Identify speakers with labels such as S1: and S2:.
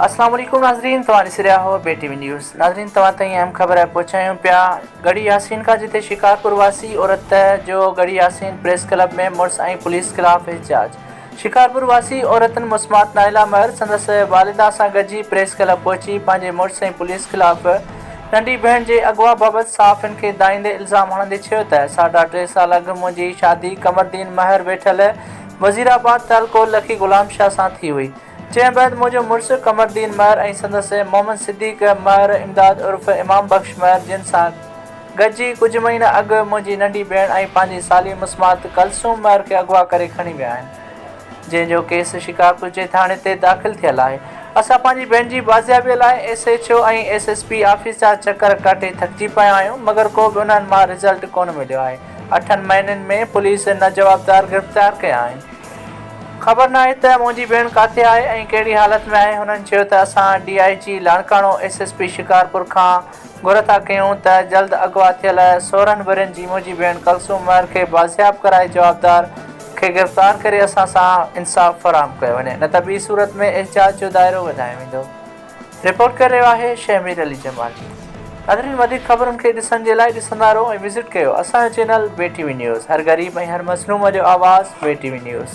S1: अस्सलाम वालेकुम नाज़रीन, तव्हां ॾिसी रहिया हो BTV न्यूज़। नाज़रीन, तव्हां ताईं अहम ख़बर पहुचायूं पिया। गढ़ी यासीन खां, जिते शिकारपुर वासी औरत जो गढ़ी यासीन प्रेस क्लब में मुड़ुस ऐं पुलिस ख़िलाफ़ एहतजाज। शिकारपुर वासी औरतन मुस्मात नाइला महर संदसि वालिदा सां गॾिजी प्रेस क्लब पहुची पंहिंजे मुड़ुस ऐं पुलिस ख़िलाफ़ नंढी भेण जे अगवा बाबति सहाफ़ियुनि खे दाईंदे इल्ज़ाम हणंदे चयो त 3.5 साल अॻु मुंहिंजी शादी कमरदीन महर वेठल वज़ीराबाद तालको लखी ग़ुलाम शाह सां थी हुई, जंहिं बैदि मुंहिंजो मुड़ुसु कमरदीन महर ऐं संदसि मोहम्मद सिद्दीक़ महर इमदाद उर्फ़ इमाम बख़्श महर, जिन सां गॾिजी कुझु महीना अॻु मुंहिंजी नंढी भेण ऐं पंहिंजी साली मुस्मात कलसूम महर खे अगवा करे खणी विया आहिनि, जंहिंजो केस शिकारपुर जे थाणे ते दाख़िल थियल आहे। असां पंहिंजी भेण जी बाज़ियाबीअ लाइ SHO ऐं SSP ऑफिस जा चकर काटे थकिजी पिया आहियूं, मगर को बि उन्हनि मां रिज़ल्ट कोन मिलियो आहे। 8 महीननि में पुलिस न जवाबदार गिरफ़्तार कया आहिनि। ख़बर न आहे त मुंहिंजी भेण किथे आहे ऐं कहिड़ी हालत में आहे। हुननि चयो त असां DIG लाणकाणो SSP शिकारपुर खां घुर था कयूं त जल्द अगवा थियल 16 वरियनि जी मुंहिंजी भेण कलसूम महर खे बाज़ियाब कराए जवाबदार खे गिरफ़्तार करे असां सां इंसाफ़ फ़राहम कयो वञे, न त ॿी सूरत में एहतजाज जो दाइरो वधायो वेंदो। रिपोर्ट करे रहियो आहे शहमीर अली जमाल। नाज़रीन, वधीक ख़बरुनि खे ॾिसण जे लाइ ॾिसंदा रहो ऐं विज़िट कयो असांजो चैनल BTV न्यूज़। हर ग़रीब ऐं हर मज़लूम जो आवाज़ BTV न्यूज़।